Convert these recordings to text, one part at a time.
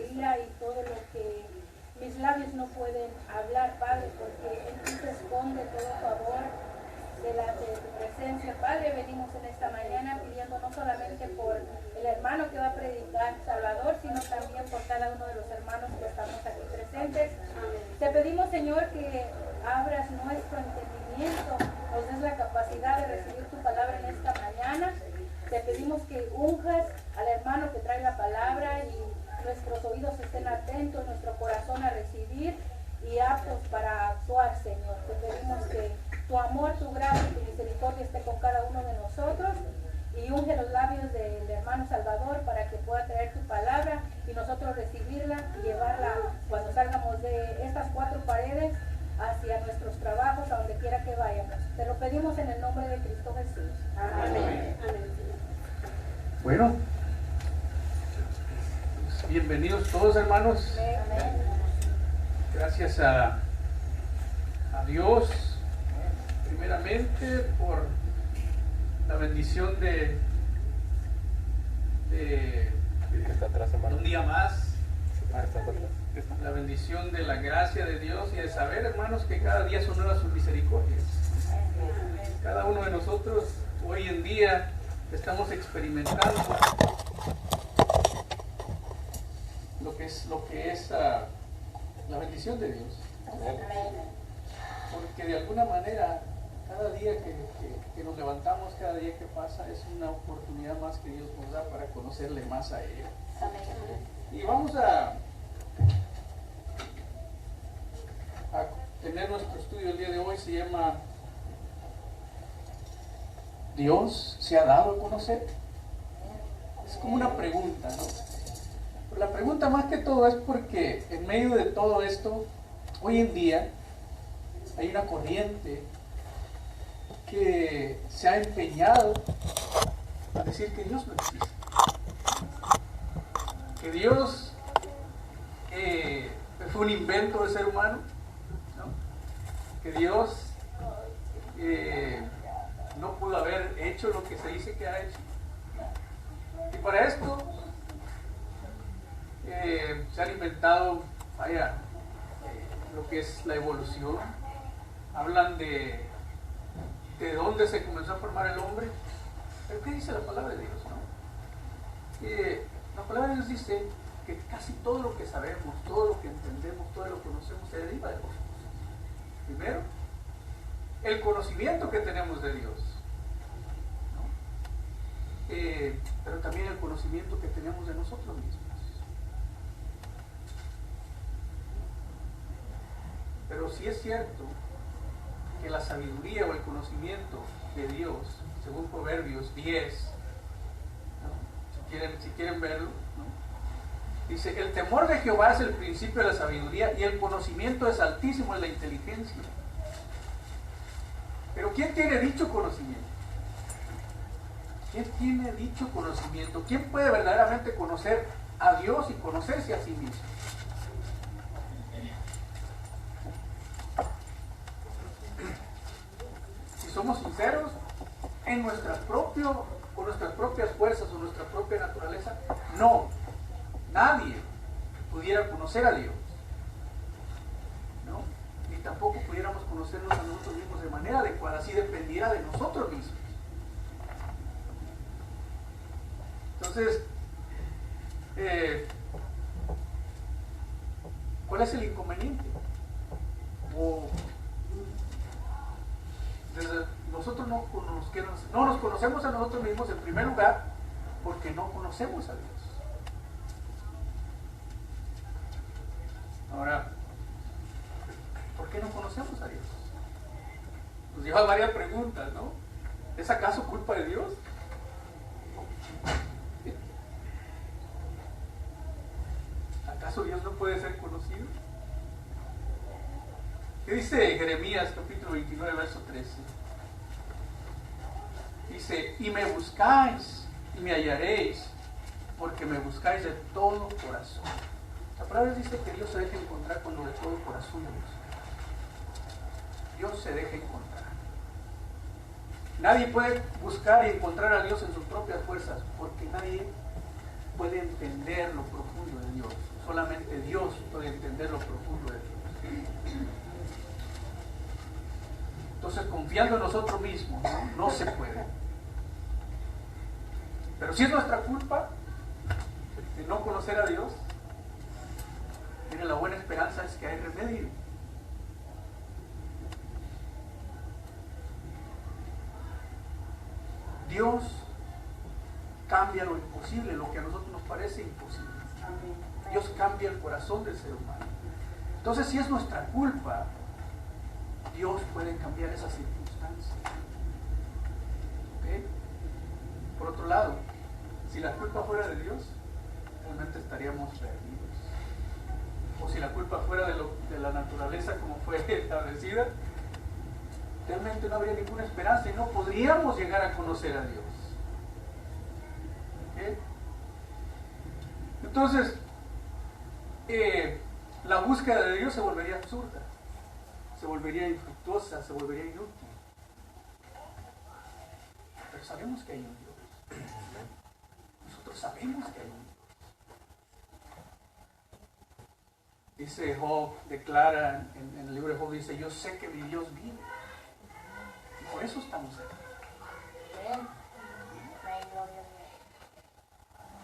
podría y todo lo que mis labios no pueden hablar, Padre, porque en ti se esconde todo favor delante de tu presencia. Padre, venimos en esta mañana pidiendo no solamente por el hermano que va a predicar Salvador, sino también por cada uno de los hermanos que estamos aquí presentes. Te pedimos, Señor, que abras nuestro entendimiento, nos des la capacidad de recibir tu palabra en esta mañana. Te pedimos que unjas al hermano que trae la palabra y nuestros oídos estén atentos, nuestro corazón a recibir y aptos para actuar, Señor. Te pedimos que tu amor, tu gracia y tu misericordia esté con cada uno de nosotros y unge los labios del hermano Salvador para que pueda traer tu palabra y nosotros recibirla y llevarla cuando salgamos de estas cuatro paredes hacia nuestros trabajos, a donde quiera que vayamos. Te lo pedimos en el nombre de Cristo Jesús. Amén. Amén. Bueno, bienvenidos todos, hermanos. Amén. Gracias a Dios, primeramente, por la bendición de un día más. La bendición de la gracia de Dios y de saber, hermanos, que cada día son nuevas sus misericordias. Cada uno de nosotros hoy en día estamos experimentando lo que es la bendición de Dios. Porque de alguna manera, cada día que nos levantamos, cada día que pasa, es una oportunidad más que Dios nos da para conocerle más a Él. Y vamos a tener nuestro estudio el día de hoy. Se llama ¿Dios se ha dado a conocer? Es como una pregunta, ¿no? Pero la pregunta más que todo es porque en medio de todo esto, hoy en día hay una corriente que se ha empeñado a decir que Dios no existe, que Dios fue un invento del ser humano, ¿no? Que Dios no pudo haber hecho lo que se dice que ha hecho. Y para esto se han inventado, lo que es la evolución. Hablan de dónde se comenzó a formar el hombre. Pero ¿qué dice la palabra de Dios, no? La palabra de Dios dice que casi todo lo que sabemos, todo lo que entendemos, todo lo que conocemos se deriva de dos cosas. Primero, el conocimiento que tenemos de Dios, ¿no? Pero también el conocimiento que tenemos de nosotros mismos. Pero sí es cierto que la sabiduría o el conocimiento de Dios, según Proverbios 10, ¿no? si quieren verlo, ¿no? Dice: el temor de Jehová es el principio de la sabiduría y el conocimiento es altísimo en la inteligencia. Pero ¿quién tiene dicho conocimiento? ¿Quién tiene dicho conocimiento? ¿Quién puede verdaderamente conocer a Dios y conocerse a sí mismo? Si somos sinceros, con nuestras propias fuerzas o nuestra propia naturaleza, no, nadie pudiera conocer a Dios, ¿no? Ni tampoco pudiéramos conocernos a nosotros mismos de manera adecuada, si dependiera de nosotros mismos. Entonces, ¿cuál es el inconveniente? Nosotros no nos conocemos a nosotros mismos en primer lugar porque no conocemos a Dios. Ahora, ¿por qué no conocemos a Dios? Nos lleva a varias preguntas, ¿no? ¿Es acaso culpa de Dios? ¿Acaso Dios no puede ser conocido? ¿Qué dice Jeremías capítulo 29, verso 13? Dice: y me buscáis y me hallaréis, porque me buscáis de todo corazón. La palabra dice que Dios se deja encontrar cuando de todo corazón lo busca. Dios se deja encontrar. Nadie puede buscar y encontrar a Dios en sus propias fuerzas, porque nadie puede entender lo profundo de Dios. Entonces, confiando en nosotros mismos, no se puede. Pero si es nuestra culpa de no conocer a Dios, mire, la buena esperanza es que hay remedio. Dios cambia lo imposible, lo que a nosotros nos parece imposible. Dios cambia el corazón del ser humano. Entonces, si es nuestra culpa, Dios puede cambiar esas circunstancias. ¿Okay? Por otro lado, si la culpa fuera de Dios, realmente estaríamos perdidos. O si la culpa fuera de la naturaleza como fue establecida, realmente no habría ninguna esperanza y no podríamos llegar a conocer a Dios. ¿Okay? Entonces, la búsqueda de Dios se volvería absurda, se volvería infructuosa, se volvería inútil. Pero sabemos que hay un Dios. Nosotros sabemos que hay un Dios. Dice Job, declara en el libro de Job, dice, yo sé que mi Dios vive. Y por eso estamos aquí.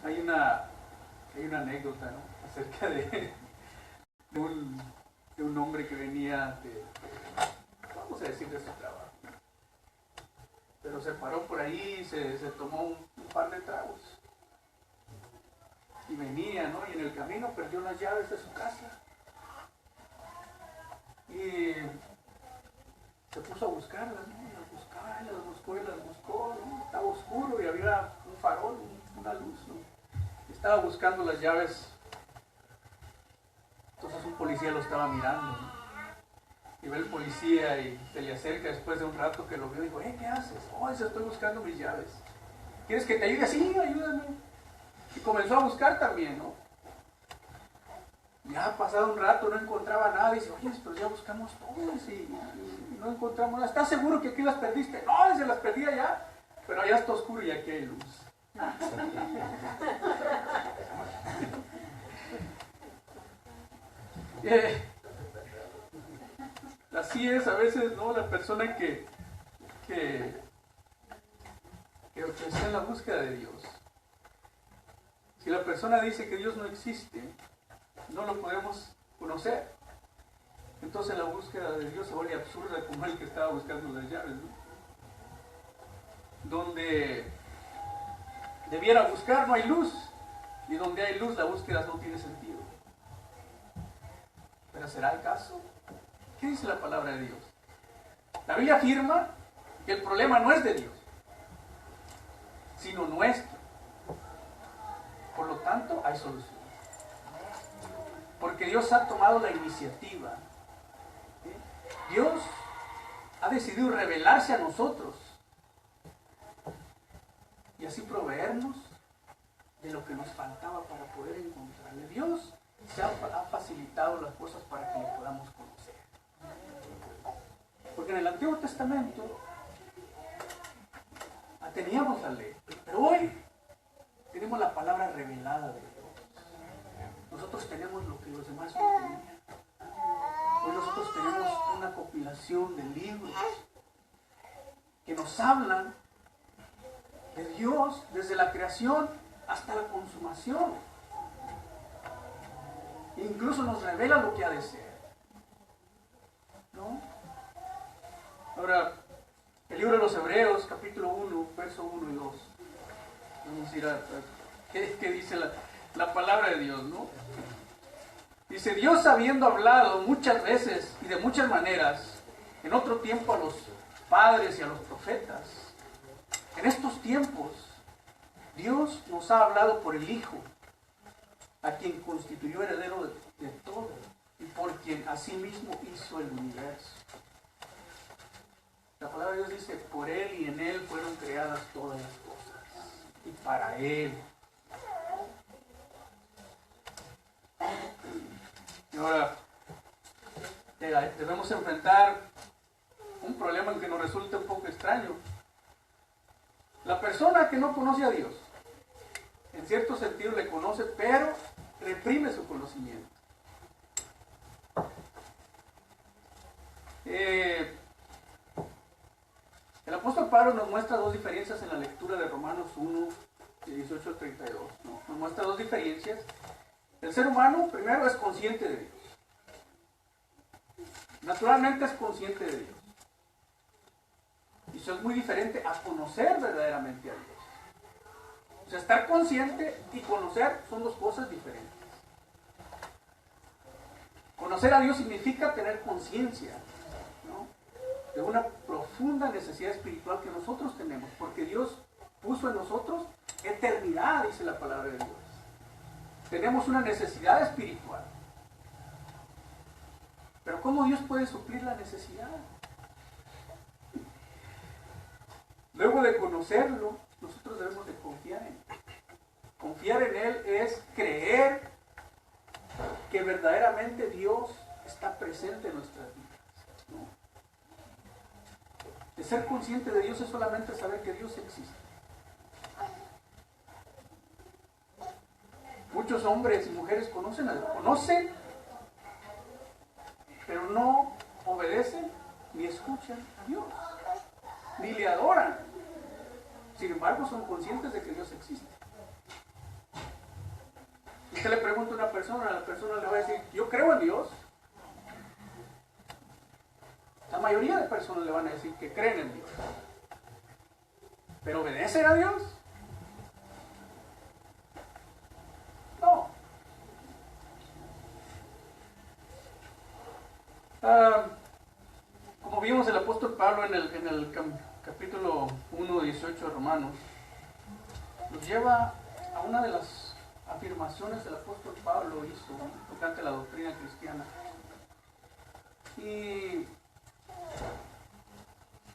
Hay una anécdota, ¿no?, acerca de un hombre que venía vamos a decir, de su trabajo. Pero se paró por ahí, se tomó un par de tragos. Y venía, ¿no? Y en el camino perdió las llaves de su casa. Y se puso a buscarlas, ¿no? Las buscó, ¿no? Estaba oscuro y había un farol, una luz, ¿no? Estaba buscando las llaves. Entonces un policía lo estaba mirando, ¿no? Y ve el policía y se le acerca después de un rato que lo vio y dijo, ¿qué haces? Oh, estoy buscando mis llaves. ¿Quieres que te ayude? Sí, ayúdame. Y comenzó a buscar también, ¿no? Ya pasado un rato no encontraba nada y dice, oye, pero ya buscamos todos y no encontramos nada. ¿Estás seguro que aquí las perdiste? No, se las perdí allá, pero allá está oscuro y aquí hay luz. Así es a veces, ¿no? La persona que está en la búsqueda de Dios. Si la persona dice que Dios no existe, no lo podemos conocer. Entonces la búsqueda de Dios se vuelve absurda, como el que estaba buscando las llaves, ¿no? Donde debiera buscar no hay luz, y donde hay luz la búsqueda no tiene sentido. ¿Pero será el caso? ¿Qué dice la palabra de Dios? La Biblia afirma que el problema no es de Dios, sino nuestro. Por lo tanto, hay solución. Porque Dios ha tomado la iniciativa. Dios ha decidido revelarse a nosotros y así proveernos de lo que nos faltaba para poder encontrarle. Dios se ha facilitado las cosas para que le podamos conocer. Porque en el Antiguo Testamento teníamos la ley, pero hoy tenemos la palabra revelada de Dios. Nosotros tenemos lo que los demás no tenían. Hoy nosotros tenemos una compilación de libros que nos hablan de Dios desde la creación hasta la consumación. Incluso nos revela lo que ha de ser, ¿no? Ahora, el libro de los Hebreos, capítulo 1, verso 1 y 2. Vamos a ir a qué dice la palabra de Dios, ¿no? Dice, Dios habiendo hablado muchas veces y de muchas maneras, en otro tiempo a los padres y a los profetas, en estos tiempos, Dios nos ha hablado por el Hijo, a quien constituyó heredero de todo y por quien asimismo hizo el universo. La palabra de Dios dice, por Él y en Él fueron creadas todas las cosas, y para Él. Y ahora, debemos enfrentar un problema en que nos resulta un poco extraño. La persona que no conoce a Dios, en cierto sentido le conoce, pero reprime su conocimiento. apóstol Pablo nos muestra dos diferencias en la lectura de Romanos 1, de 18 al 32. ¿No? Nos muestra dos diferencias. El ser humano, primero, es consciente de Dios. Naturalmente es consciente de Dios. Y eso es muy diferente a conocer verdaderamente a Dios. O sea, estar consciente y conocer son dos cosas diferentes. Conocer a Dios significa tener conciencia, ¿no?, de una profunda necesidad espiritual que nosotros tenemos, porque Dios puso en nosotros eternidad, dice la palabra de Dios. Tenemos una necesidad espiritual. Pero ¿cómo Dios puede suplir la necesidad? Luego de conocerlo, nosotros debemos de confiar en Él. Confiar en Él es creer que verdaderamente Dios está presente en nuestras vidas, ¿no? De ser consciente de Dios es solamente saber que Dios existe. Muchos hombres y mujeres conocen a Dios, pero no obedecen ni escuchan a Dios, ni le adoran. Sin embargo, son conscientes de que Dios existe. Usted le pregunta a una persona, la persona le va a decir, yo creo en Dios. La mayoría de personas le van a decir que creen en Dios. ¿Pero obedecen a Dios? No. Como vimos el apóstol Pablo en el capítulo 1, 18 de Romanos, nos lleva a una de las afirmaciones del apóstol Pablo hizo tocante a la doctrina cristiana. Y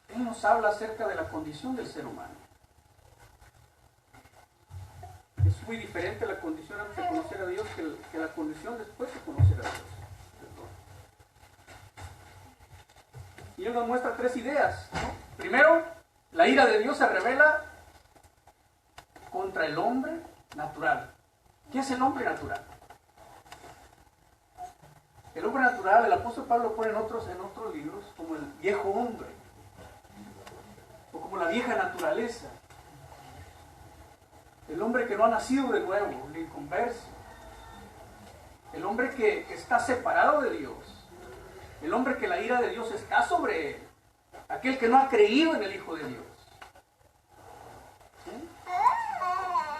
él nos habla acerca de la condición del ser humano. Es muy diferente la condición antes de conocer a Dios que la condición después de conocer a Dios. Y él nos muestra tres ideas, ¿no? Primero, la ira de Dios se revela contra el hombre natural. ¿Qué es el hombre natural? El hombre natural, el apóstol Pablo lo pone en otros libros como el viejo hombre, o como la vieja naturaleza. El hombre que no ha nacido de nuevo, el inconverso. El hombre que está separado de Dios. El hombre que la ira de Dios está sobre él. Aquel que no ha creído en el Hijo de Dios. ¿Sí?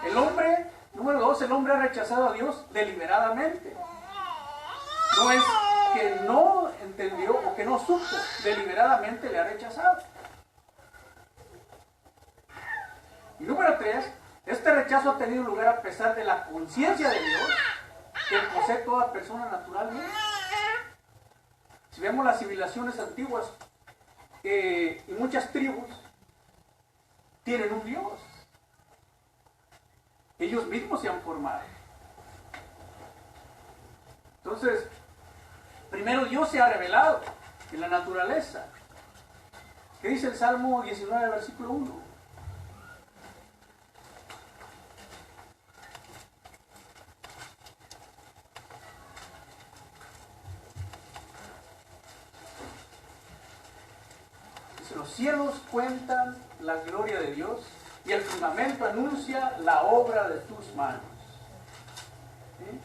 El hombre, número dos, el hombre ha rechazado a Dios deliberadamente. No es que no entendió o que no supo, deliberadamente le ha rechazado. Y número tres, este rechazo ha tenido lugar a pesar de la conciencia de Dios que posee toda persona naturalmente. Si vemos las civilizaciones antiguas y muchas tribus tienen un Dios. Ellos mismos se han formado. Entonces, primero Dios se ha revelado en la naturaleza. ¿Qué dice el Salmo 19, versículo 1? Los cielos cuentan la gloria de Dios y el firmamento anuncia la obra de tus manos. ¿Sí?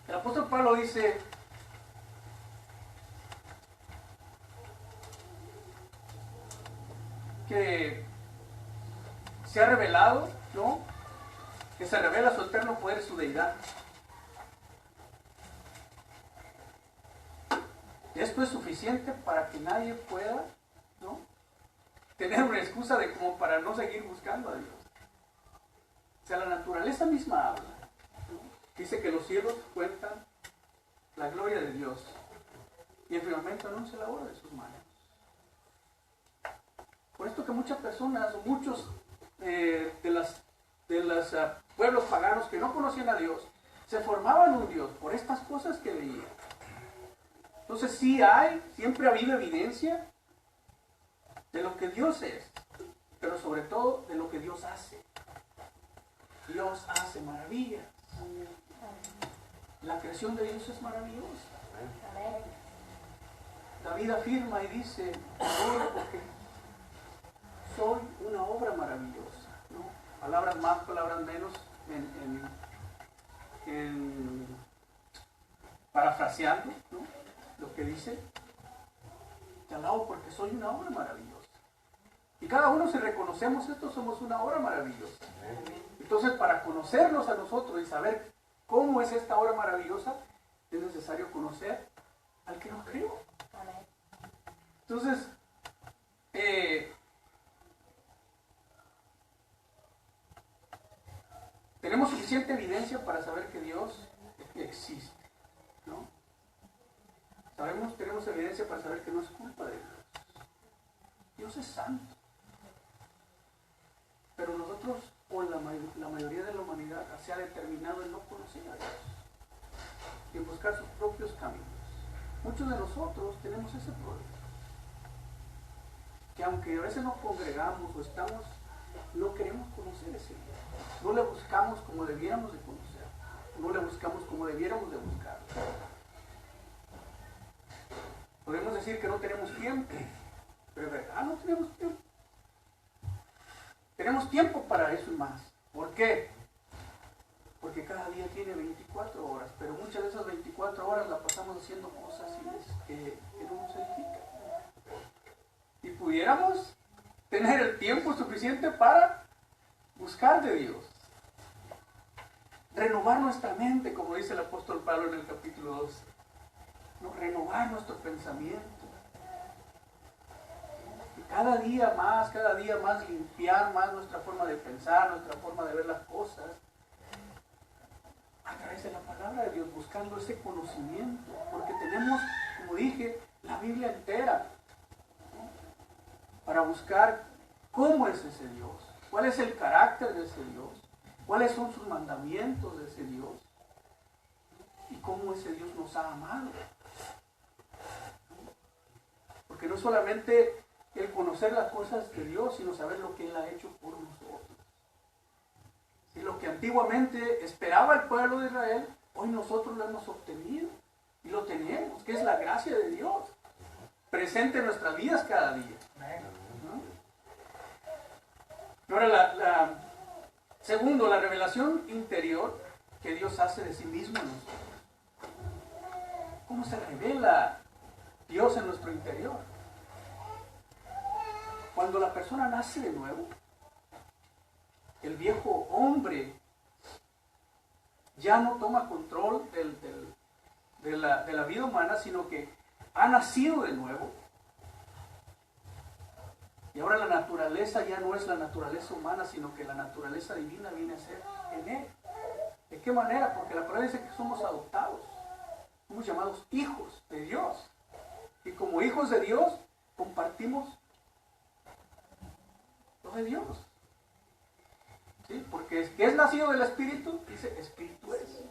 El apóstol Pablo dice que se ha revelado, ¿no?, que se revela su eterno poder y su deidad. Esto es suficiente para que nadie pueda, ¿no?, tener una excusa de como para no seguir buscando a Dios. O sea, la naturaleza misma habla, ¿no? Dice que los cielos cuentan la gloria de Dios y el firmamento anuncia la obra de sus manos. Por esto que muchas personas, muchos de los pueblos paganos que no conocían a Dios, se formaban un Dios por estas cosas que veían. Entonces siempre ha habido evidencia de lo que Dios es, pero sobre todo de lo que Dios hace. Dios hace maravillas. La creación de Dios es maravillosa. David afirma y dice, ahora porque soy una obra maravillosa, ¿no? Palabras más, palabras menos, parafraseando, ¿no?, lo que dice, te alabo porque soy una obra maravillosa. Y cada uno, si reconocemos esto, somos una obra maravillosa. Entonces, para conocernos a nosotros y saber cómo es esta obra maravillosa, es necesario conocer al que nos creó. Entonces, tenemos suficiente evidencia para saber que Dios existe, ¿no? Tenemos evidencia para saber que no es culpa de Dios. Dios es santo. Pero nosotros, o la mayoría de la humanidad, se ha determinado en no conocer a Dios y en buscar sus propios caminos. Muchos de nosotros tenemos ese problema. Que aunque a veces nos congregamos o estamos, no queremos conocer ese Dios. No le buscamos como debiéramos de conocer. No le buscamos como debiéramos de buscar. Podemos decir que no tenemos tiempo, pero es verdad, no tenemos tiempo. Tenemos tiempo para eso y más. ¿Por qué? Porque cada día tiene 24 horas, pero muchas de esas 24 horas la pasamos haciendo cosas que no nos edifican. Y pudiéramos tener el tiempo suficiente para buscar de Dios. Renovar nuestra mente, como dice el apóstol Pablo en el capítulo 12. ¿No? Renovar nuestro pensamiento. Y cada día más limpiar más nuestra forma de pensar, nuestra forma de ver las cosas. A través de la palabra de Dios, buscando ese conocimiento. Porque tenemos, como dije, la Biblia entera, ¿no?, para buscar cómo es ese Dios, cuál es el carácter de ese Dios, cuáles son sus mandamientos de ese Dios y cómo ese Dios nos ha amado. Porque no solamente el conocer las cosas de Dios, sino saber lo que Él ha hecho por nosotros. Y lo que antiguamente esperaba el pueblo de Israel, hoy nosotros lo hemos obtenido y lo tenemos, que es la gracia de Dios, presente en nuestras vidas cada día. ¿No? Ahora, segundo, la revelación interior que Dios hace de sí mismo en nosotros. ¿Cómo se revela Dios en nuestro interior? Cuando la persona nace de nuevo, el viejo hombre ya no toma control de la vida humana, sino que ha nacido de nuevo. Y ahora la naturaleza ya no es la naturaleza humana, sino que la naturaleza divina viene a ser en él. ¿De qué manera? Porque la palabra dice que somos adoptados. Somos llamados hijos de Dios. Y como hijos de Dios, compartimos lo de Dios. ¿Sí? Porque el que es nacido del Espíritu, dice, Espíritu es.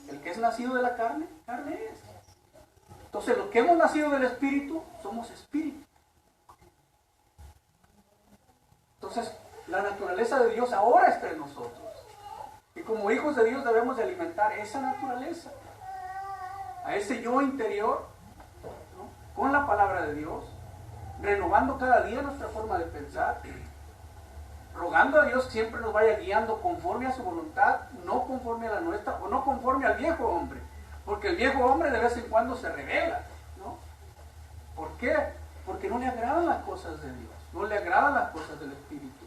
El que es nacido de la carne, carne es. Entonces, los que hemos nacido del Espíritu, somos Espíritu. Entonces, la naturaleza de Dios ahora está en nosotros. Y como hijos de Dios debemos de alimentar esa naturaleza, a ese yo interior, ¿no?, con la palabra de Dios, renovando cada día nuestra forma de pensar, rogando a Dios que siempre nos vaya guiando conforme a su voluntad, no conforme a la nuestra, o no conforme al viejo hombre, porque el viejo hombre de vez en cuando se revela, ¿no? ¿Por qué? Porque no le agradan las cosas de Dios, no le agradan las cosas del Espíritu.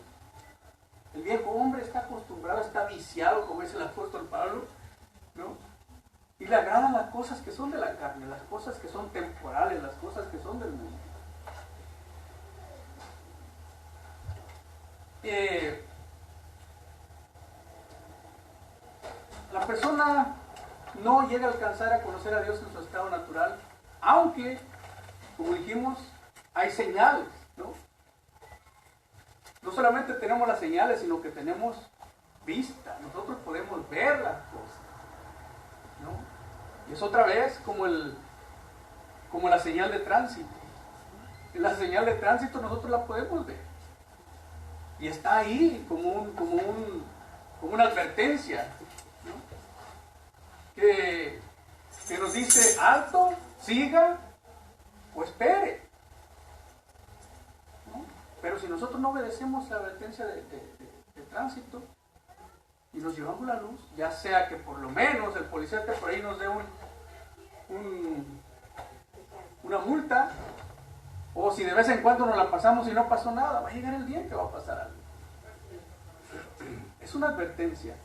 El viejo hombre está acostumbrado, está viciado, como dice el apóstol Pablo, ¿no? Y le agradan las cosas que son de la carne, las cosas que son temporales, las cosas que son del mundo. La persona no llega a alcanzar a conocer a Dios en su estado natural, aunque, como dijimos, hay señales, ¿no? No solamente tenemos las señales, sino que tenemos vista. Nosotros podemos ver las cosas, ¿no? Y es otra vez como la señal de tránsito. La señal de tránsito nosotros la podemos ver. Y está ahí como una advertencia, ¿no? Que nos dice, alto, siga, o espere. ¿No? Pero si nosotros no obedecemos la advertencia de tránsito y nos llevamos la luz, ya sea que por lo menos el policía esté por ahí nos dé una multa, o si de vez en cuando nos la pasamos y no pasó nada, va a llegar el día en que va a pasar algo. Es una advertencia.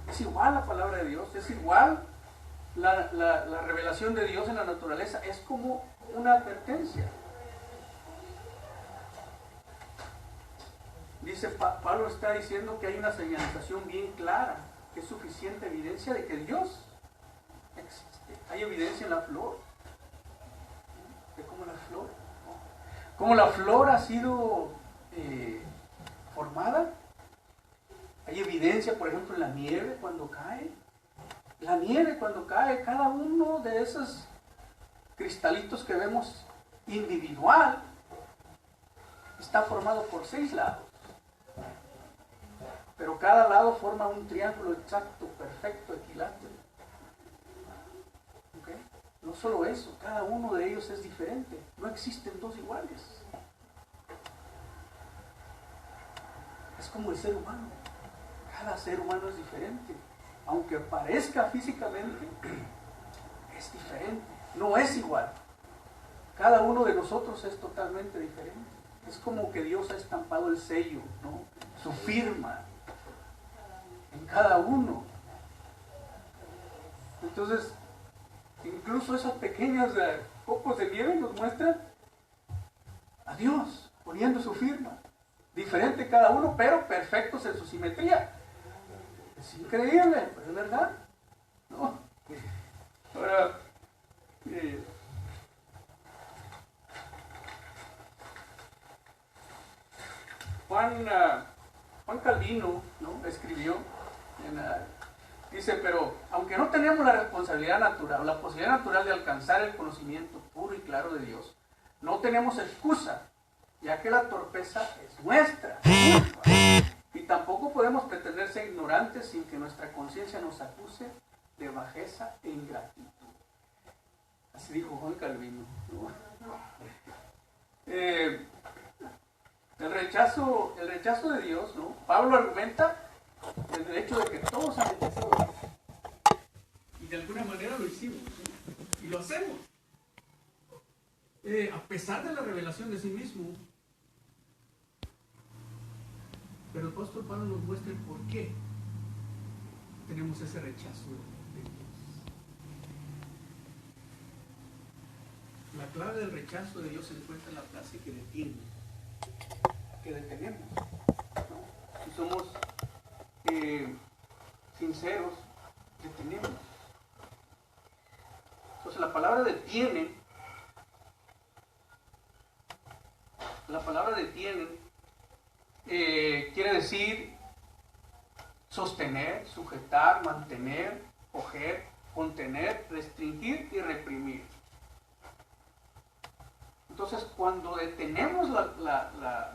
Es igual la palabra de Dios, es igual la revelación de Dios en la naturaleza, es como una advertencia. Dice, Pablo está diciendo que hay una señalización bien clara, que es suficiente evidencia de que Dios existe. Hay evidencia en la flor, de cómo la flor ha sido formada. Hay evidencia, por ejemplo, en la nieve cuando cae. La nieve cuando cae, cada uno de esos cristalitos que vemos individual está formado por 6 lados. Pero cada lado forma un triángulo exacto, perfecto, equilátero. ¿Okay? No solo eso, cada uno de ellos es diferente. No existen 2 iguales. Es como el ser humano. Cada ser humano es diferente. Aunque parezca físicamente, es diferente. No es igual. Cada uno de nosotros es totalmente diferente. Es como que Dios ha estampado el sello, ¿no? Su firma en cada uno. Entonces, incluso esos pequeños copos de nieve nos muestran a Dios poniendo su firma. Diferente cada uno, pero perfectos en su simetría. Es increíble, pero es verdad. ¿No? Ahora, Juan Calvino, ¿no?, escribió, dice, pero aunque no tenemos la responsabilidad natural, la posibilidad natural de alcanzar el conocimiento puro y claro de Dios, no tenemos excusa, ya que la torpeza es nuestra. Y tampoco podemos pretender ser ignorantes sin que nuestra conciencia nos acuse de bajeza e ingratitud. Así dijo Juan Calvino. El rechazo de Dios, ¿no? Pablo argumenta el hecho de que todos han rechazado a Dios. Y de alguna manera lo hicimos, ¿no? Y lo hacemos. A pesar de la revelación de sí mismo. Pero el apóstol Pablo nos muestra el por qué tenemos ese rechazo de Dios. La clave del rechazo de Dios se encuentra en la frase que detiene, que detenemos, ¿no? Si somos sinceros, detenemos. Entonces la palabra detiene, quiere decir sostener, sujetar, mantener, coger, contener, restringir y reprimir. Entonces, cuando detenemos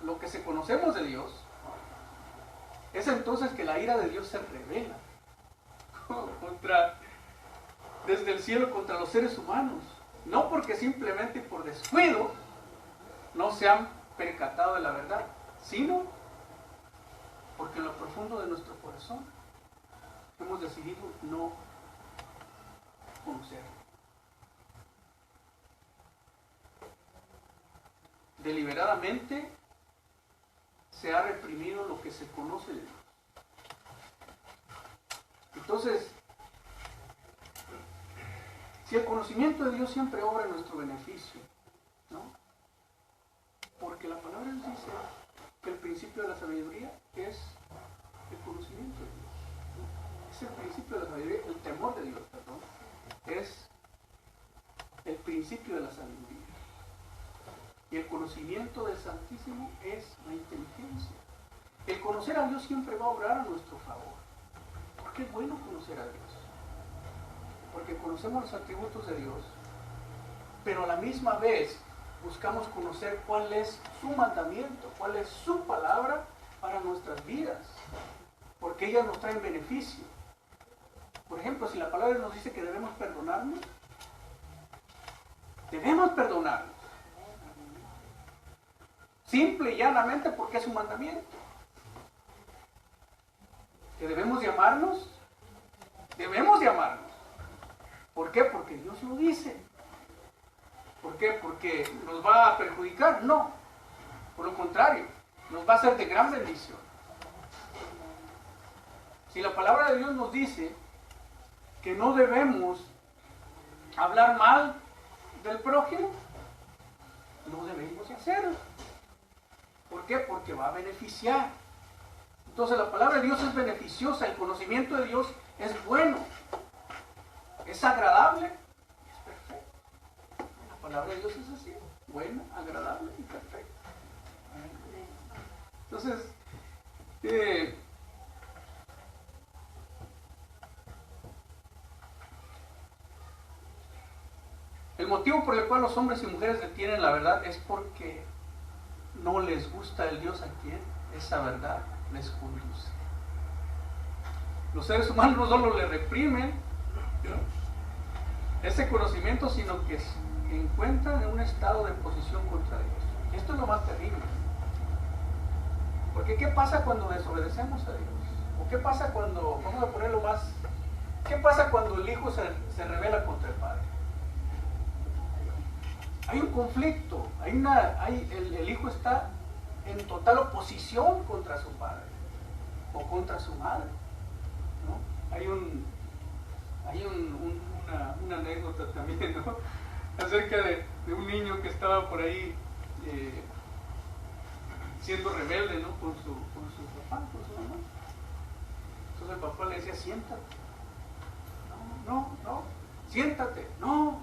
lo que se conocemos de Dios, es entonces que la ira de Dios se revela desde el cielo contra los seres humanos. No porque simplemente por descuido no se han percatado de la verdad, sino porque en lo profundo de nuestro corazón hemos decidido no conocerlo. Deliberadamente se ha reprimido lo que se conoce de Dios. Entonces, si el conocimiento de Dios siempre obra en nuestro beneficio, ¿no? Porque la palabra nos dice que el principio de la sabiduría es el conocimiento de Dios, ¿no? Es el principio de la sabiduría, el temor de Dios, perdón, es el principio de la sabiduría. Y el conocimiento del Santísimo es la inteligencia. El conocer a Dios siempre va a obrar a nuestro favor. Porque es bueno conocer a Dios. Porque conocemos los atributos de Dios, pero a la misma vez buscamos conocer cuál es su mandamiento, cuál es su palabra para nuestras vidas. Porque ellas nos traen beneficio. Por ejemplo, si la palabra nos dice que debemos perdonarnos, Debemos perdonarnos. Simple y llanamente porque es un mandamiento. Que debemos llamarnos. Debemos llamarnos. ¿Por qué? Porque Dios lo dice. ¿Por qué? ¿Porque nos va a perjudicar? No. Por lo contrario, nos va a ser de gran bendición. Si la palabra de Dios nos dice que no debemos hablar mal del prójimo, no debemos hacerlo. ¿Por qué? Porque va a beneficiar. Entonces la palabra de Dios es beneficiosa, el conocimiento de Dios es bueno, es agradable, es perfecto. La palabra de Dios es así, buena, agradable y perfecta. Entonces, el motivo por el cual los hombres y mujeres detienen la verdad es porque no les gusta el Dios a quien esa verdad les conduce. Los seres humanos no solo le reprimen ese conocimiento, sino que se encuentran en un estado de oposición contra Dios. Esto es lo más terrible. Porque ¿qué pasa cuando desobedecemos a Dios? ¿O qué pasa cuando, vamos a ponerlo más, qué pasa cuando el hijo se rebela contra el padre? Hay un conflicto, el hijo está en total oposición contra su padre o contra su madre, ¿no? Hay una anécdota también, ¿no? Acerca de un niño que estaba por ahí siendo rebelde, ¿no? Con su papá, con su mamá. Entonces el papá le decía, siéntate. No, siéntate, no.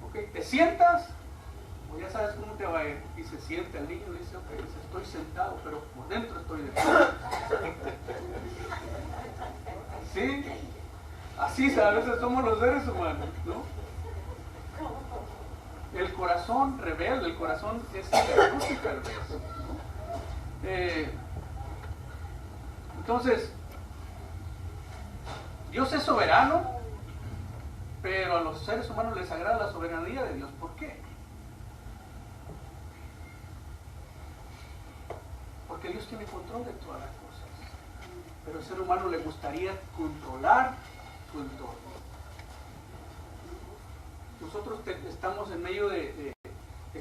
Ok, ¿te sientas? Pues ya sabes cómo te va a ir. Y se sienta el niño y dice, ok, dice, estoy sentado, pero por dentro estoy de pie. Sí, así a veces somos los seres humanos, ¿no? El corazón rebelde, el corazón es perverso, ¿no? Entonces, Dios es soberano, pero a los seres humanos les agrada la soberanía de Dios. ¿Por qué? Porque Dios tiene control de todas las cosas. Pero al ser humano le gustaría controlar su entorno. Nosotros estamos en medio de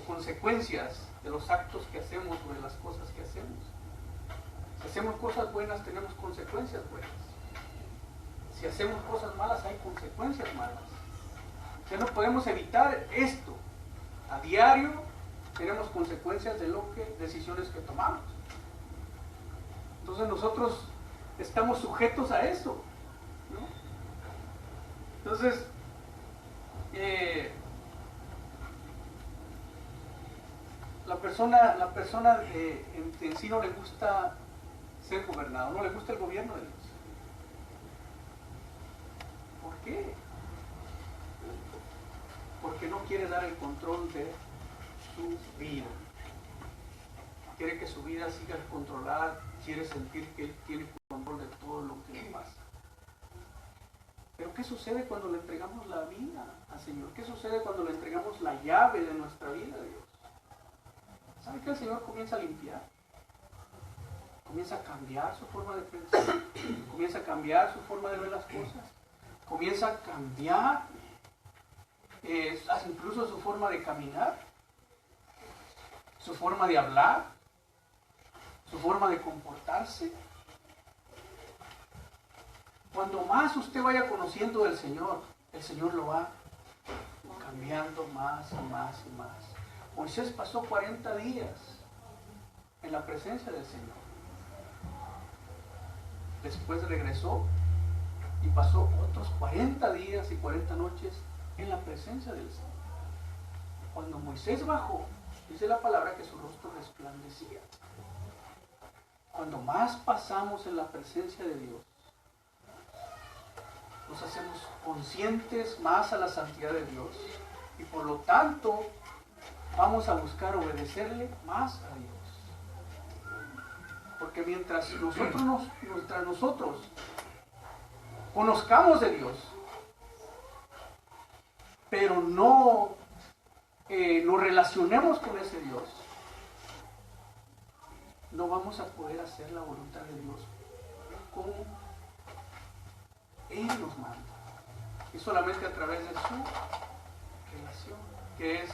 consecuencias de los actos que hacemos o de las cosas que hacemos. Si hacemos cosas buenas, tenemos consecuencias buenas. Si hacemos cosas malas, hay consecuencias malas. Ya no podemos evitar esto. A diario tenemos consecuencias de decisiones que tomamos. Entonces nosotros estamos sujetos a eso, ¿no? Entonces, la persona en sí no le gusta ser gobernado, no le gusta el gobierno de Dios. ¿Por qué? Porque no quiere dar el control de su vida. Quiere que su vida siga controlada, quiere sentir que él tiene control de todo lo que le pasa. Pero ¿qué sucede cuando le entregamos la vida al Señor? ¿Qué sucede cuando le entregamos la llave de nuestra vida a Dios? ¿Sabe que el Señor comienza a limpiar? Comienza a cambiar su forma de pensar, comienza a cambiar su forma de ver las cosas, comienza a cambiar incluso su forma de caminar, su forma de hablar, su forma de comportarse. Cuando más usted vaya conociendo del Señor, el Señor lo va cambiando más y más y más. Moisés pasó 40 días en la presencia del Señor. Después regresó y pasó otros 40 días y 40 noches en la presencia del Señor. Cuando Moisés bajó, dice la palabra que su rostro resplandecía. Cuando más pasamos en la presencia de Dios, nos hacemos conscientes más a la santidad de Dios y por lo tanto vamos a buscar obedecerle más a Dios. Porque mientras nosotros conozcamos de Dios, pero no nos relacionemos con ese Dios, no vamos a poder hacer la voluntad de Dios como Él nos manda. Y solamente a través de su relación, que es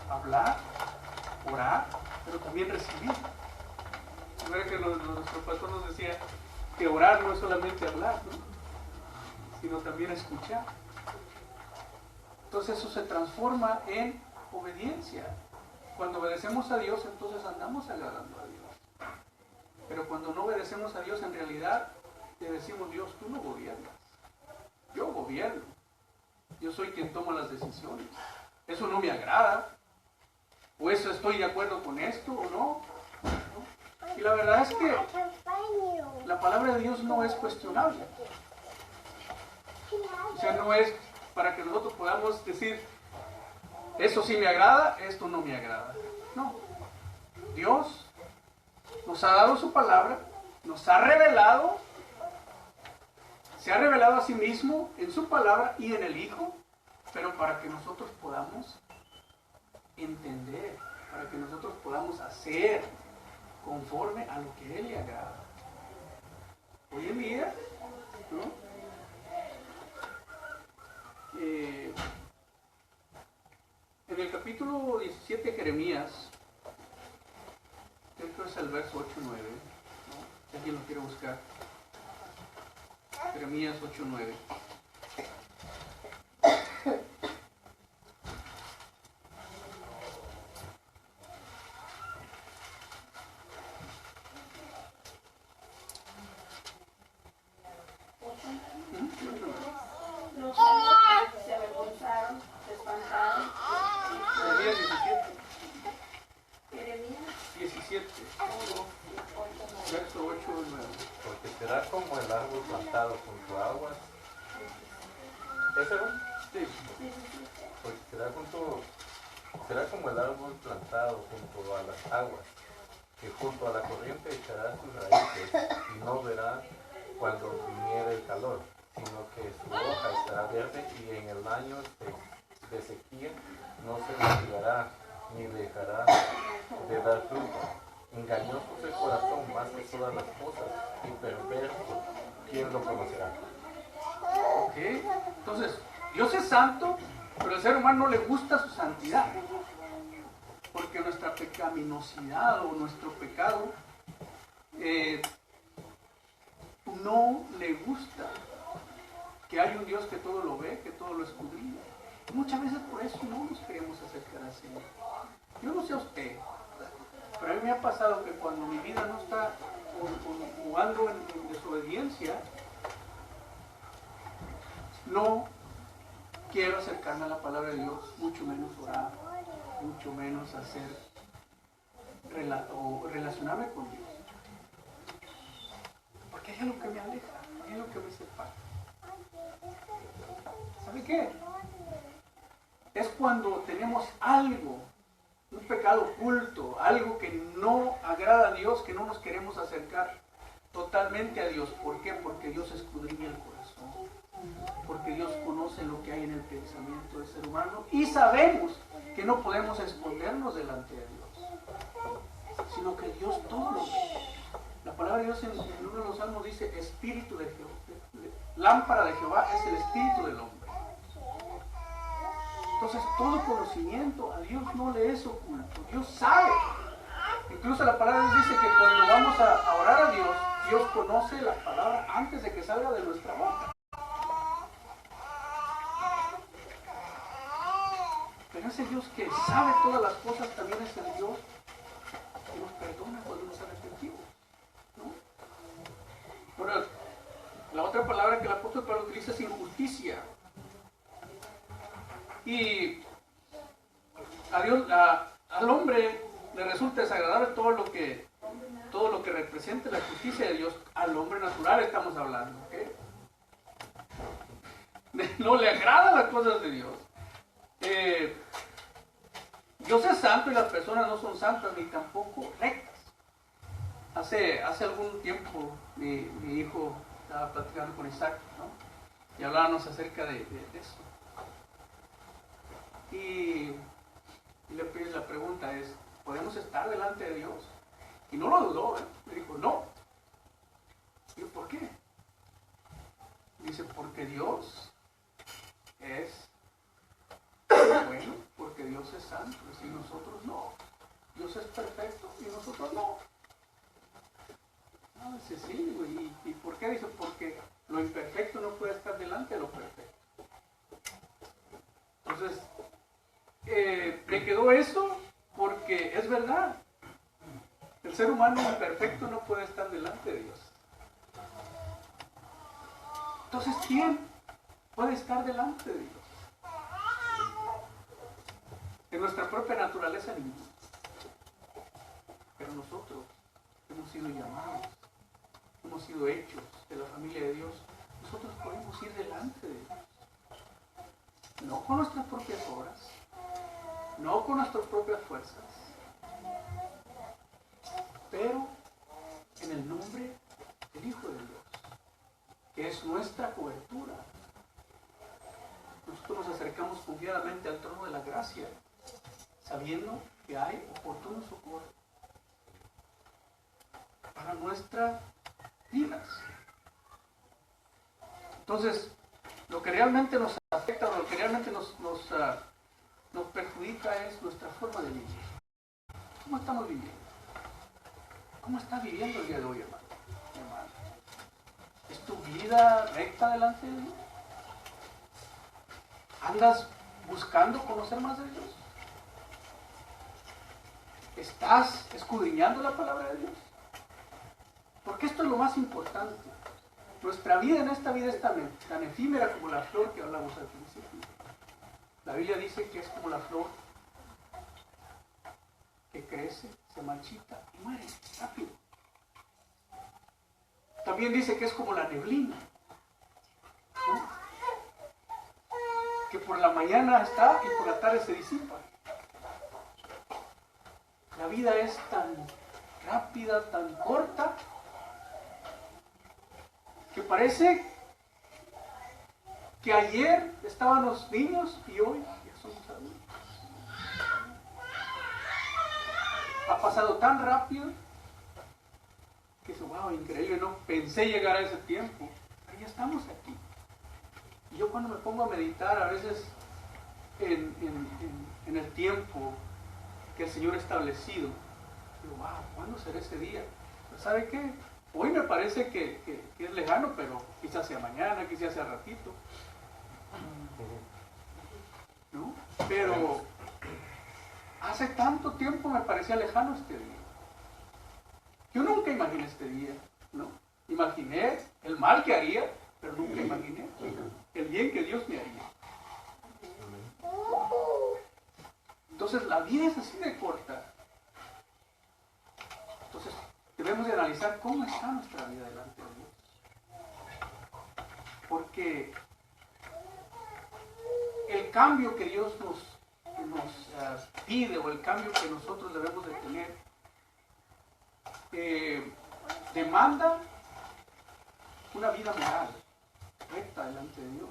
hablar, orar, pero también recibir. Recuerda que nuestro pastor nos decía que orar no es solamente hablar, ¿no? Sino también escuchar. Entonces eso se transforma en obediencia. Cuando obedecemos a Dios, entonces andamos agradando a Dios. Pero cuando no obedecemos a Dios, en realidad le decimos: Dios, tú no gobiernas. Yo gobierno. Yo soy quien toma las decisiones. Eso no me agrada. O eso estoy de acuerdo con esto o no. Y la verdad es que la palabra de Dios no es cuestionable. O sea, no es para que nosotros podamos decir: eso sí me agrada, esto no me agrada. No. Dios nos ha dado su palabra, nos ha revelado, se ha revelado a sí mismo en su palabra y en el Hijo, pero para que nosotros podamos entender, para que nosotros podamos hacer conforme a lo que Él le agrada. Hoy en día, ¿no? En el capítulo 17 de Jeremías, creo que es el verso 8-9, ¿no? Si alguien lo quiere buscar. Jeremías 8-9. Los hombres se avergonzaron, se espantaron. Jeremías 17. Jeremías 17. Verso 8-9. Porque será como el árbol plantado junto a aguas. ¿Ese no? Sí. Porque será como el árbol plantado junto a las aguas, que junto a la corriente echará sus raíces y no verá cuando viniere el calor, sino que su hoja estará verde y en el año de sequía no se fatigará ni dejará de dar fruto. Engañoso es el corazón más que todas las cosas y perverso, ¿quién lo conocerá? Ok, entonces, Dios es santo, pero al ser humano no le gusta su santidad. Porque nuestra pecaminosidad o nuestro pecado no le gusta que hay un Dios que todo lo ve, que todo lo escudriña. Muchas veces por eso no nos queremos acercar al Señor. Yo no sé a usted, pero a mí me ha pasado que cuando mi vida no está jugando en desobediencia, no quiero acercarme a la palabra de Dios, mucho menos orar, mucho menos relacionarme con Dios. Porque hay algo que me aleja, hay algo que me separa. ¿Sabe qué? Es cuando tenemos algo, un pecado oculto, algo que no agrada a Dios, que no nos queremos acercar totalmente a Dios. ¿Por qué? Porque Dios escudriña el corazón. Porque Dios conoce lo que hay en el pensamiento del ser humano y sabemos que no podemos escondernos delante de Dios, sino que Dios todo lo ve. La palabra de Dios en uno de los salmos dice: Espíritu de Jehová, lámpara de Jehová es el espíritu del hombre. Entonces todo conocimiento a Dios no le es oculto, Dios sabe. Incluso la palabra de Dios dice que cuando vamos a orar a Dios, Dios conoce la palabra antes de que salga de nuestra boca. Pero ese Dios que sabe todas las cosas también es el Dios que nos perdona cuando nos arrepentimos, ¿no? Ahora, la otra palabra que el apóstol Pablo utiliza es injusticia. Y a Dios, al hombre le resulta desagradable todo lo que represente la justicia de Dios. Al hombre natural estamos hablando, ¿ok? No le agradan las cosas de Dios. Dios es santo y las personas no son santas ni tampoco rectas. Hace algún tiempo mi hijo estaba platicando con Isaac, ¿no? Y hablábamos acerca de eso. Y Y la pregunta es, ¿podemos estar delante de Dios? Y no lo dudó, ¿eh? Le dijo, no. Y yo, ¿por qué? Dice, porque Dios es bueno, porque Dios es santo, y nosotros no. Dios es perfecto y nosotros no. No, dice, sí, güey. ¿Y por qué? Dice, porque lo imperfecto no puede estar delante de lo perfecto. Entonces, me quedó eso porque es verdad. El ser humano imperfecto no puede estar delante de Dios. Entonces, ¿quién puede estar delante de Dios? En nuestra propia naturaleza ninguno. Pero nosotros hemos sido llamados, hemos sido hechos de la familia de Dios. Nosotros podemos ir delante de Dios. No con nuestras propias obras, no con nuestras propias fuerzas, pero en el nombre del Hijo de Dios, que es nuestra cobertura. Nosotros nos acercamos confiadamente al trono de la gracia, sabiendo que hay oportuno socorro para nuestras vidas. Entonces, lo que realmente nos afecta, lo que realmente nos perjudica es nuestra forma de vivir. ¿Cómo estamos viviendo? ¿Cómo estás viviendo el día de hoy, hermano? ¿Es tu vida recta delante de Dios? ¿Andas buscando conocer más de Dios? ¿Estás escudriñando la palabra de Dios? Porque esto es lo más importante. Nuestra vida en esta vida es tan efímera como la flor que hablamos al principio. La Biblia dice que es como la flor que crece, se marchita y muere rápido. También dice que es como la neblina, ¿no? Que por la mañana está y por la tarde se disipa. La vida es tan rápida, tan corta, que parece que ayer estaban los niños y hoy ya somos adultos. Ha pasado tan rápido que es, wow, increíble, no pensé llegar a ese tiempo, pero ya estamos aquí. Y yo cuando me pongo a meditar a veces en el tiempo que el Señor ha establecido, digo, wow, ¿cuándo será ese día? Pero ¿sabe qué? Hoy me parece que es lejano, pero quizás sea mañana, quizás sea ratito. ¿No? Pero hace tanto tiempo me parecía lejano este día. Yo nunca imaginé este día, ¿no? Imaginé el mal que haría, pero nunca imaginé el bien que Dios me haría. Entonces la vida es así de corta. Entonces debemos de analizar cómo está nuestra vida delante de Dios. Porque el cambio que Dios nos pide, o el cambio que nosotros debemos de tener, demanda una vida moral recta delante de Dios.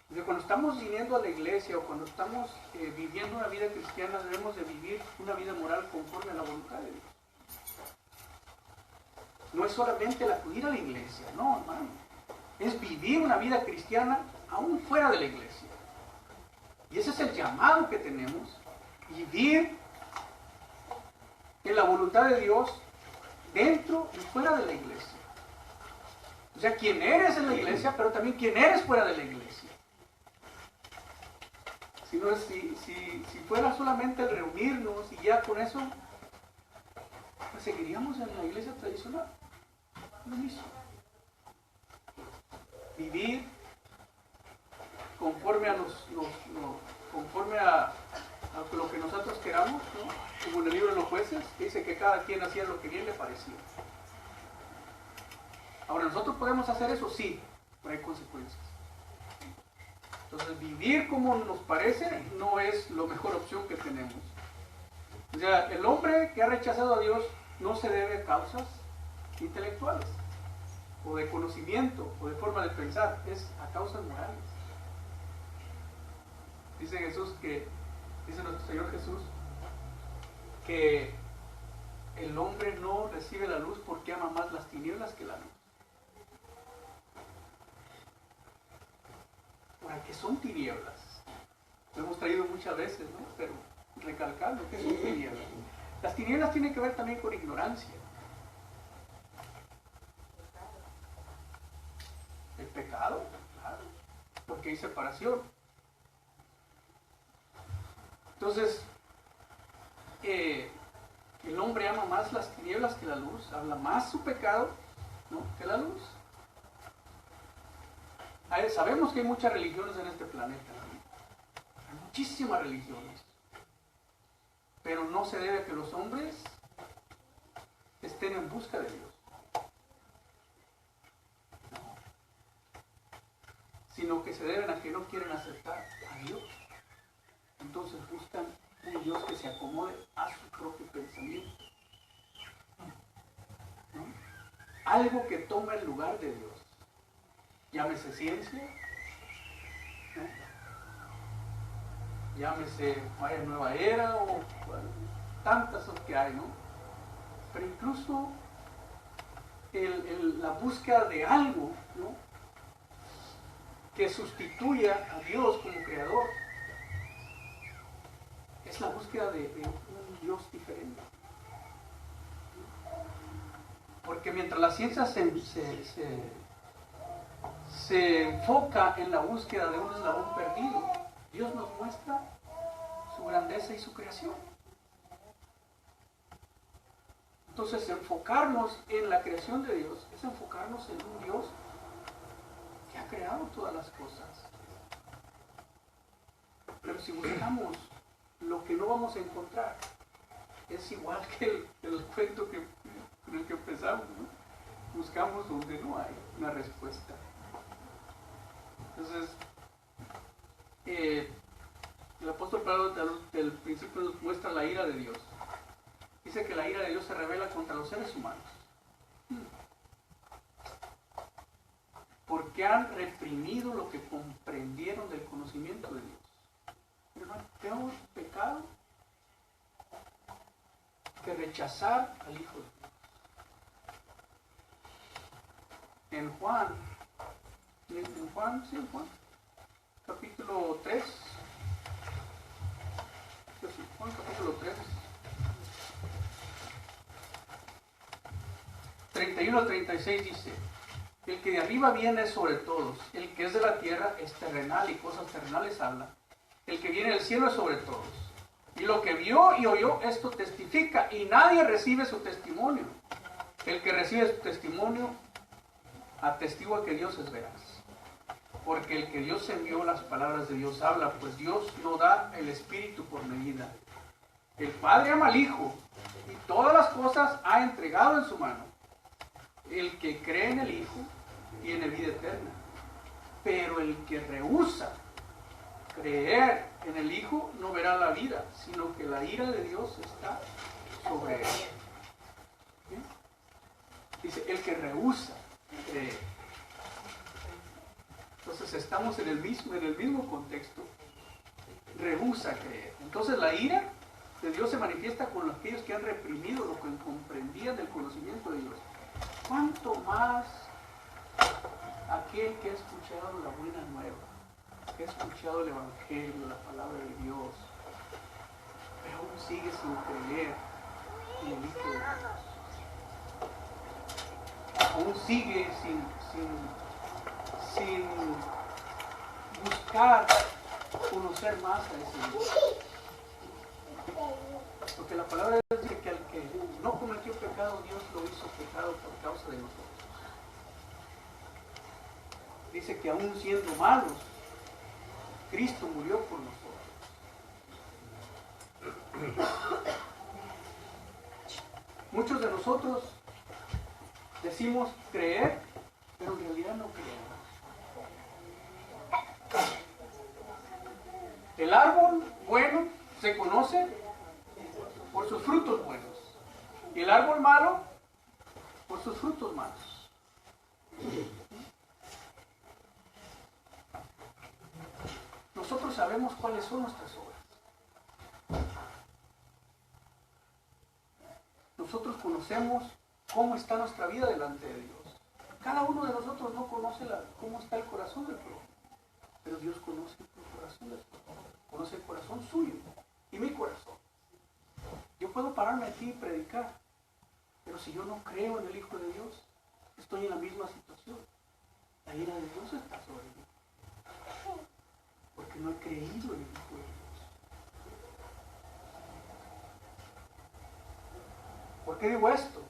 Porque cuando estamos viniendo a la iglesia o cuando estamos viviendo una vida cristiana, debemos de vivir una vida moral conforme a la voluntad de Dios. No es solamente el acudir a la iglesia, no, hermano. Es vivir una vida cristiana aún fuera de la iglesia. Y ese es el llamado que tenemos, vivir en la voluntad de Dios dentro y fuera de la iglesia. O sea, quién eres en la iglesia, pero también quién eres fuera de la iglesia. Si fuera solamente el reunirnos y ya con eso, pues seguiríamos en la iglesia tradicional. Lo mismo. Vivir conforme a conforme a lo que nosotros queramos, ¿no? Como en el libro de los jueces, que dice que cada quien hacía lo que bien le parecía. Ahora, ¿nosotros podemos hacer eso? Sí, pero hay consecuencias. Entonces, vivir como nos parece no es la mejor opción que tenemos. O sea, el hombre que ha rechazado a Dios no se debe a causas intelectuales, o de conocimiento, o de forma de pensar, es a causas morales. Dice Jesús dice nuestro Señor Jesús, que el hombre no recibe la luz porque ama más las tinieblas que la luz. Ahora, ¿qué son tinieblas? Lo hemos traído muchas veces, ¿no? Pero recalcando que son tinieblas. Las tinieblas tienen que ver también con ignorancia. El pecado, claro, porque hay separación. Entonces, el hombre ama más las tinieblas que la luz, habla más su pecado, ¿no?, que la luz. Sabemos que hay muchas religiones en este planeta, ¿no? Hay muchísimas religiones, pero no se debe a que los hombres estén en busca de Dios, no, sino que se deben a que no quieren aceptar a Dios. Entonces buscan un Dios que se acomode a su propio pensamiento, ¿no? Algo que tome el lugar de Dios. Llámese ciencia, ¿no? Llámese nueva era o bueno, tantas que hay, ¿no? Pero incluso la búsqueda de algo, ¿no?, que sustituya a Dios como creador, es la búsqueda de un Dios diferente. Porque mientras la ciencia se enfoca en la búsqueda de un eslabón perdido, Dios nos muestra su grandeza y su creación. Entonces, enfocarnos en la creación de Dios es enfocarnos en un Dios que ha creado todas las cosas. Pero si buscamos lo que no vamos a encontrar, es igual que el cuento con el que empezamos, ¿no? Buscamos donde no hay una respuesta. Entonces, el apóstol Pablo del principio nos muestra la ira de Dios. Dice que la ira de Dios se revela contra los seres humanos, porque han reprimido lo que comprendieron del conocimiento de Dios. Pero no hay peor pecado que rechazar al Hijo de Dios. En Juan, capítulo 3, Juan capítulo 3, 31 al 36 dice: el que de arriba viene es sobre todos, el que es de la tierra es terrenal y cosas terrenales habla, el que viene del cielo es sobre todos. Y lo que vio y oyó, esto testifica, y nadie recibe su testimonio. El que recibe su testimonio atestigua que Dios es veraz. Porque el que Dios envió, las palabras de Dios habla, pues Dios no da el Espíritu por medida. El Padre ama al Hijo, y todas las cosas ha entregado en su mano. El que cree en el Hijo tiene vida eterna. Pero el que rehúsa creer en el Hijo no verá la vida, sino que la ira de Dios está sobre él. ¿Sí? Dice, el que rehúsa creer. Entonces estamos en el mismo contexto. Rehúsa creer. Entonces la ira de Dios se manifiesta con aquellos que han reprimido lo que comprendían del conocimiento de Dios. ¿Cuánto más aquel que ha escuchado la buena nueva, que ha escuchado el Evangelio, la palabra de Dios, pero aún sigue sin creer en el Hijo de Dios? Aún sigue sin buscar conocer más a ese Dios. Porque la palabra de Dios dice que al que no cometió pecado, Dios lo hizo pecado por causa de nosotros. Dice que aún siendo malos, Cristo murió por nosotros. Muchos de nosotros decimos creer, pero en realidad no creemos. El árbol bueno se conoce por sus frutos buenos, y el árbol malo por sus frutos malos. Nosotros sabemos sabemos cuáles son nuestras obras. Nosotros conocemos cómo está nuestra vida delante de Dios. Cada uno de nosotros no conoce cómo está el corazón del prójimo, pero Dios conoce el corazón del prójimo, conoce el corazón suyo y mi corazón. Yo puedo pararme aquí y predicar, pero si yo no creo en el Hijo de Dios, estoy en la misma situación. La ira de Dios está sobre mí, porque no he creído en el Hijo de Dios. ¿Por qué digo esto?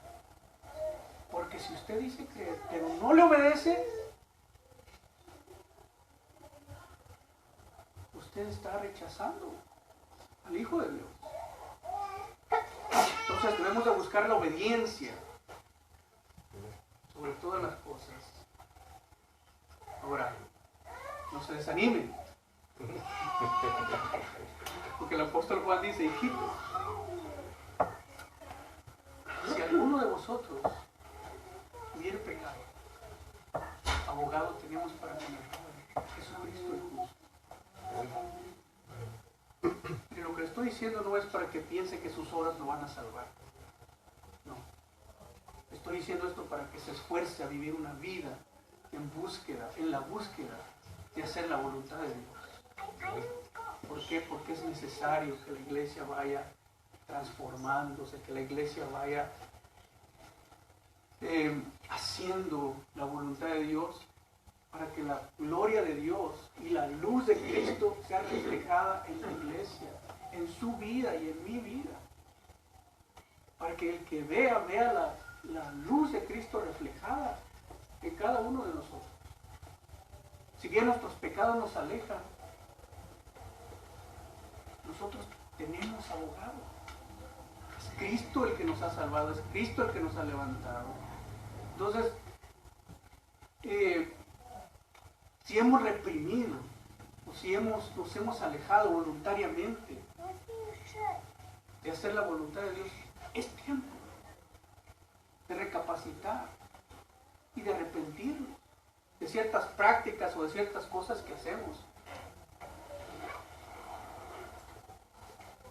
Porque si usted dice creer, pero no le obedece, usted está rechazando al Hijo de Dios. Entonces debemos de buscar la obediencia sobre todas las cosas. Ahora, no se desanimen, porque el apóstol Juan dice, hijitos, si alguno de vosotros hubiera pecado, abogado tenemos para con el Padre, Jesucristo el justo. Y lo que le estoy diciendo no es para que piense que sus obras lo van a salvar. No. Estoy diciendo esto para que se esfuerce a vivir una vida en la búsqueda de hacer la voluntad de Dios. ¿Por qué? Porque es necesario que la iglesia vaya transformándose, que la iglesia vaya haciendo la voluntad de Dios, para que la gloria de Dios y la luz de Cristo sea reflejada en la iglesia, en su vida y en mi vida. Para que el que vea la luz de Cristo reflejada en cada uno de nosotros. Si bien nuestros pecados nos alejan, nosotros tenemos abogado. Es Cristo el que nos ha salvado, es Cristo el que nos ha levantado. Entonces, si hemos reprimido o si nos hemos alejado voluntariamente de hacer la voluntad de Dios, es tiempo de recapacitar y de arrepentirnos de ciertas prácticas o de ciertas cosas que hacemos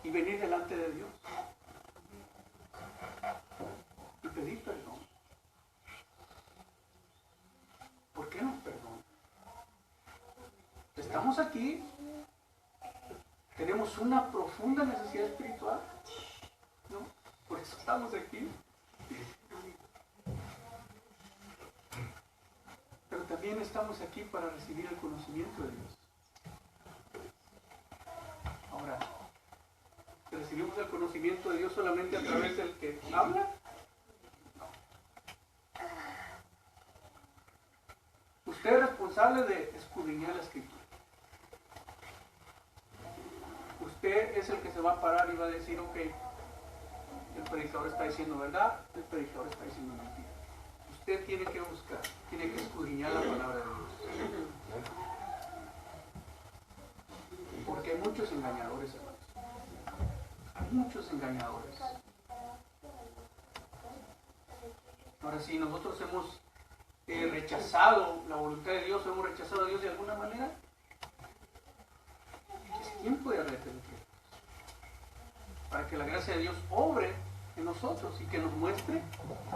y venir delante de Dios y pedir perdón. ¿Por qué nos perdona? Estamos aquí, tenemos una profunda necesidad espiritual, ¿no? Por eso estamos aquí. Pero también estamos aquí para recibir el conocimiento de Dios. Ahora, ¿recibimos el conocimiento de Dios solamente a través del que habla? No. Usted es responsable de escudriñar la Escritura. Usted es el que se va a parar y va a decir, ok, el predicador está diciendo verdad, el predicador está diciendo mentira. Usted tiene que buscar, tiene que escudriñar la palabra de Dios. Porque hay muchos engañadores, hermanos. Hay muchos engañadores. Ahora, si nosotros hemos rechazado la voluntad de Dios, o hemos rechazado a Dios de alguna manera, es tiempo de arrepentir. Para que la gracia de Dios obre en nosotros y que nos muestre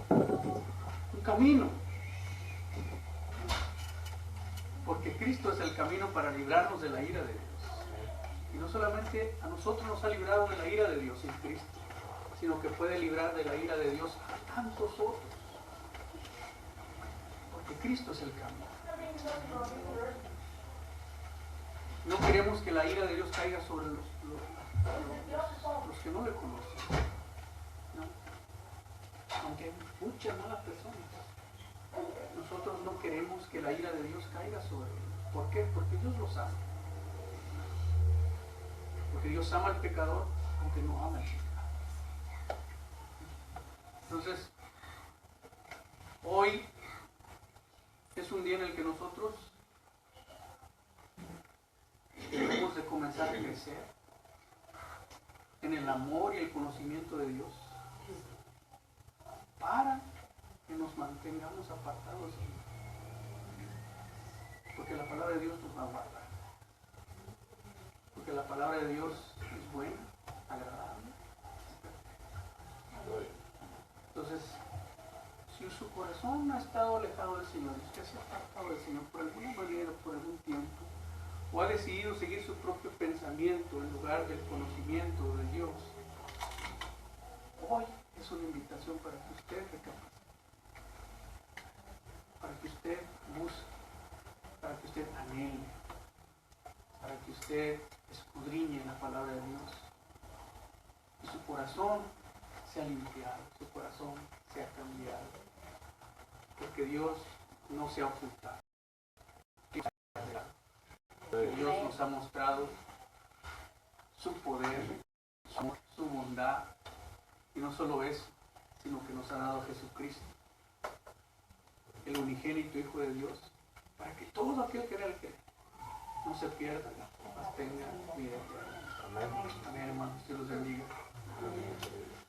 un camino. Porque Cristo es el camino para librarnos de la ira de Dios. Y no solamente a nosotros nos ha librado de la ira de Dios en Cristo, sino que puede librar de la ira de Dios a tantos otros. Porque Cristo es el camino. No queremos que la ira de Dios caiga sobre los que no le conocen. ¿No? Aunque hay muchas malas personas, nosotros no queremos que la ira de Dios caiga sobre ellos. ¿Por qué? Porque Dios los ama. Porque Dios ama al pecador, aunque no ama al pecado. Entonces, hoy es un día en el que nosotros debemos de comenzar a crecer en el amor y el conocimiento de Dios para que nos mantengamos apartados de Él. Porque la palabra de Dios nos va a guardar. porque la palabra de Dios es buena, agradable. Entonces, si su corazón ha estado alejado del Señor, usted se ha apartado del Señor por alguna manera, por algún tiempo, o ha decidido seguir su propio pensamiento en lugar del conocimiento de Dios, hoy es una invitación para que usted recapacite, para que usted busque, para que usted anhele, para que usted escudriñe la palabra de Dios y su corazón sea limpiado, su corazón sea cambiado, porque Dios no se ha ocultado. Dios nos ha mostrado su poder, su bondad, y no solo eso, sino que nos ha dado a Jesucristo, el unigénito Hijo de Dios, para que todo aquel que en él cree no se pierda, mas tenga vida eterna. Amén. Amén, hermanos. Dios los bendiga. Amén.